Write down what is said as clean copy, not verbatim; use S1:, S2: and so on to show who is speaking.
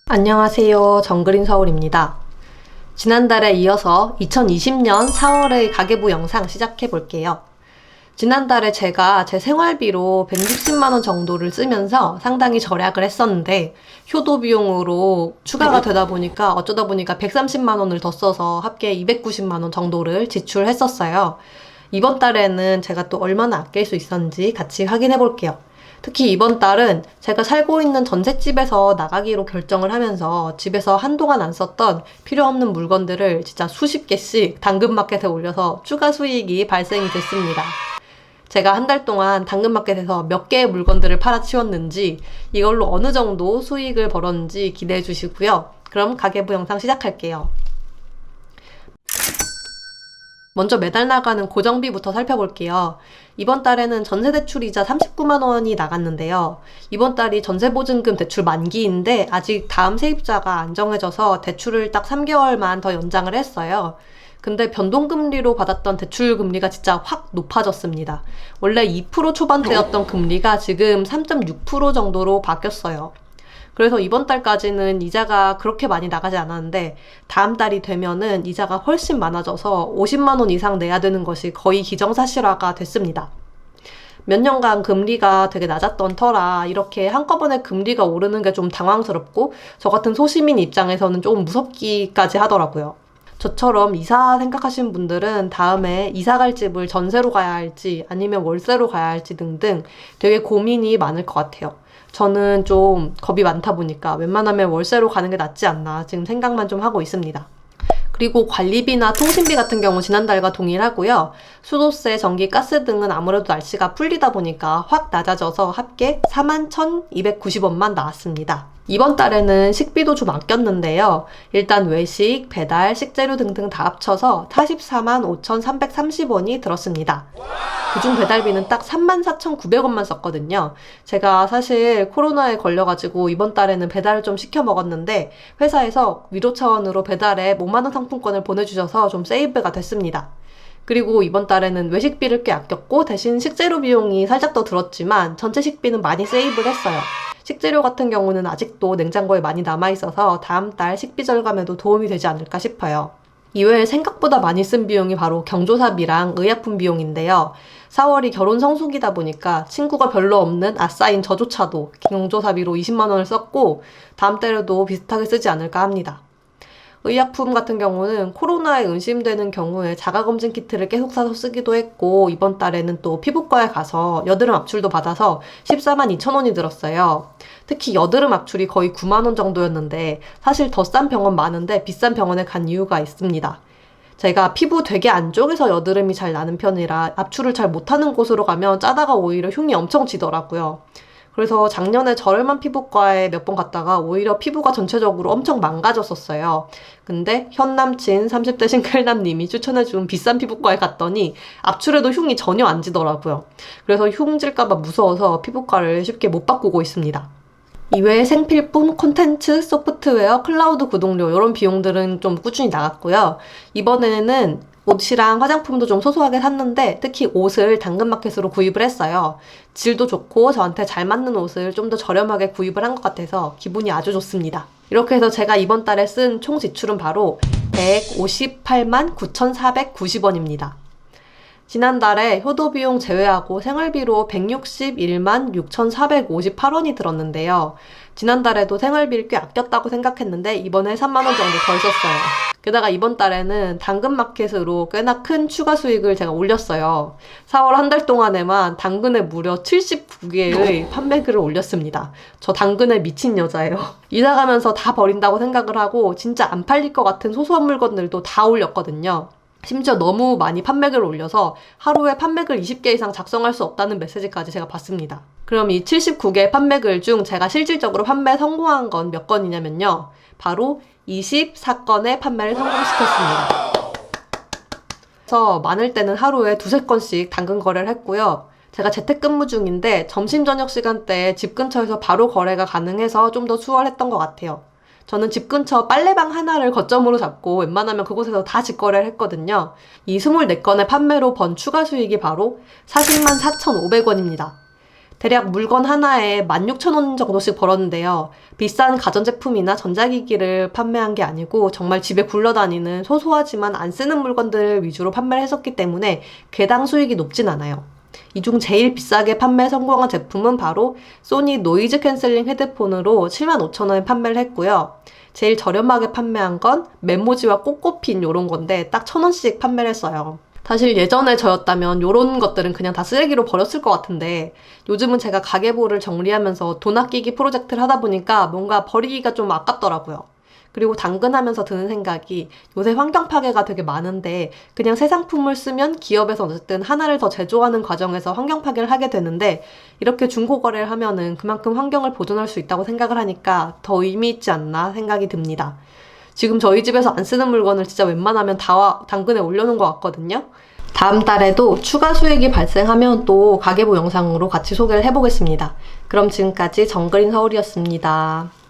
S1: 안녕하세요. 정글인 서울입니다. 지난달에 이어서 2020년 4월의 가계부 영상 시작해 볼게요. 지난달에 제가 제 생활비로 160만원 정도를 쓰면서 상당히 절약을 했었는데 효도 비용으로 추가가 되다 보니까 어쩌다 보니까 130만원을 더 써서 합계 290만원 정도를 지출했었어요. 이번 달에는 제가 또 얼마나 아낄 수 있었는지 같이 확인해 볼게요. 특히 이번 달은 제가 살고 있는 전셋집에서 나가기로 결정을 하면서 집에서 한동안 안 썼던 필요 없는 물건들을 진짜 수십 개씩 당근마켓에 올려서 추가 수익이 발생이 됐습니다. 제가 한 달 동안 당근마켓에서 몇 개의 물건들을 팔아치웠는지 이걸로 어느 정도 수익을 벌었는지 기대해 주시고요. 그럼 가계부 영상 시작할게요. 먼저 매달 나가는 고정비부터 살펴볼게요. 이번 달에는 전세대출이자 39만원이 나갔는데요. 이번 달이 전세보증금 대출 만기인데 아직 다음 세입자가 안 정해져서 대출을 딱 3개월만 더 연장을 했어요. 근데 변동금리로 받았던 대출 금리가 진짜 확 높아졌습니다. 원래 2% 초반대였던 금리가 지금 3.6% 정도로 바뀌었어요. 그래서 이번 달까지는 이자가 그렇게 많이 나가지 않았는데 다음 달이 되면은 이자가 훨씬 많아져서 50만원 이상 내야 되는 것이 거의 기정사실화가 됐습니다. 몇 년간 금리가 되게 낮았던 터라 이렇게 한꺼번에 금리가 오르는 게 좀 당황스럽고 저 같은 소시민 입장에서는 조금 무섭기까지 하더라고요. 저처럼 이사 생각하시는 분들은 다음에 이사 갈 집을 전세로 가야 할지 아니면 월세로 가야 할지 등등 되게 고민이 많을 것 같아요. 저는 좀 겁이 많다 보니까 웬만하면 월세로 가는 게 낫지 않나 지금 생각만 좀 하고 있습니다. 그리고 관리비나 통신비 같은 경우 지난달과 동일하고요. 수도세, 전기, 가스 등은 아무래도 날씨가 풀리다 보니까 확 낮아져서 합계 41,290원만 나왔습니다. 이번 달에는 식비도 좀 아꼈는데요. 일단 외식, 배달, 식재료 등등 다 합쳐서 445,330원이 들었습니다. 그중 배달비는 딱 34,900원만 썼거든요. 제가 사실 코로나에 걸려가지고 이번 달에는 배달을 좀 시켜 먹었는데 회사에서 위로 차원으로 배달에 5만원 상품권을 보내주셔서 좀 세이브가 됐습니다. 그리고 이번 달에는 외식비를 꽤 아꼈고 대신 식재료 비용이 살짝 더 들었지만 전체 식비는 많이 세이브를 했어요. 식재료 같은 경우는 아직도 냉장고에 많이 남아있어서 다음 달 식비 절감에도 도움이 되지 않을까 싶어요. 이외에 생각보다 많이 쓴 비용이 바로 경조사비랑 의약품 비용인데요. 4월이 결혼 성수기다 보니까 친구가 별로 없는 아싸인 저조차도 경조사비로 20만원을 썼고 다음 달에도 비슷하게 쓰지 않을까 합니다. 의약품 같은 경우는 코로나에 의심되는 경우에 자가검진 키트를 계속 사서 쓰기도 했고 이번 달에는 또 피부과에 가서 여드름 압출도 받아서 142,000원이 들었어요. 특히 여드름 압출이 거의 9만원 정도였는데 사실 더 싼 병원 많은데 비싼 병원에 간 이유가 있습니다. 제가 피부 되게 안쪽에서 여드름이 잘 나는 편이라 압출을 잘 못하는 곳으로 가면 짜다가 오히려 흉이 엄청 지더라고요. 그래서 작년에 저렴한 피부과에 몇 번 갔다가 오히려 피부가 전체적으로 엄청 망가졌었어요. 근데 현 남친 30대 싱글남님이 추천해준 비싼 피부과에 갔더니 압출해도 흉이 전혀 안 지더라고요. 그래서 흉 질까봐 무서워서 피부과를 쉽게 못 바꾸고 있습니다. 이외에 생필품, 콘텐츠, 소프트웨어, 클라우드 구독료 이런 비용들은 좀 꾸준히 나갔고요. 이번에는 옷이랑 화장품도 좀 소소하게 샀는데 특히 옷을 당근마켓으로 구입을 했어요. 질도 좋고 저한테 잘 맞는 옷을 좀 더 저렴하게 구입을 한 것 같아서 기분이 아주 좋습니다. 이렇게 해서 제가 이번 달에 쓴 총 지출은 바로 158만 9,490원입니다. 지난달에 효도비용 제외하고 생활비로 161만 6,458원이 들었는데요. 지난달에도 생활비를 꽤 아꼈다고 생각했는데 이번에 3만원 정도 덜 썼어요. 게다가 이번 달에는 당근마켓으로 꽤나 큰 추가 수익을 제가 올렸어요. 4월 한 달 동안에만 당근에 무려 79개의 판매글을 올렸습니다. 저 당근에 미친 여자예요. 이사 가면서 다 버린다고 생각을 하고 진짜 안 팔릴 것 같은 소소한 물건들도 다 올렸거든요. 심지어 너무 많이 판매글을 올려서 하루에 판매글 20개 이상 작성할 수 없다는 메시지까지 제가 받습니다. 그럼 이 79개 판매글 중 제가 실질적으로 판매 성공한 건 몇 건이냐면요. 바로 24건의 판매를 성공시켰습니다. 그래서 많을 때는 하루에 두세 건씩 당근 거래를 했고요. 제가 재택근무 중인데 점심 저녁 시간대에 집 근처에서 바로 거래가 가능해서 좀 더 수월했던 것 같아요. 저는 집 근처 빨래방 하나를 거점으로 잡고 웬만하면 그곳에서 다 직거래를 했거든요. 이 24건의 판매로 번 추가 수익이 바로 404,500원입니다. 대략 물건 하나에 16,000원 정도씩 벌었는데요. 비싼 가전제품이나 전자기기를 판매한 게 아니고 정말 집에 굴러다니는 소소하지만 안 쓰는 물건들 위주로 판매를 했었기 때문에 개당 수익이 높진 않아요. 이 중 제일 비싸게 판매 성공한 제품은 바로 소니 노이즈 캔슬링 헤드폰으로 75,000원에 판매를 했고요. 제일 저렴하게 판매한 건 메모지와 꽃꽃핀 요런 건데 딱 1,000원씩 판매를 했어요. 사실 예전에 저였다면 요런 것들은 그냥 다 쓰레기로 버렸을 것 같은데 요즘은 제가 가계부를 정리하면서 돈 아끼기 프로젝트를 하다 보니까 뭔가 버리기가 좀 아깝더라고요. 그리고 당근하면서 드는 생각이 요새 환경 파괴가 되게 많은데 그냥 새 상품을 쓰면 기업에서 어쨌든 하나를 더 제조하는 과정에서 환경 파괴를 하게 되는데 이렇게 중고 거래를 하면은 그만큼 환경을 보존할 수 있다고 생각을 하니까 더 의미 있지 않나 생각이 듭니다. 지금 저희 집에서 안 쓰는 물건을 진짜 웬만하면 다 당근에 올려놓은 것 같거든요. 다음 달에도 추가 수익이 발생하면 또 가계부 영상으로 같이 소개를 해보겠습니다. 그럼 지금까지 정그린 서울이었습니다.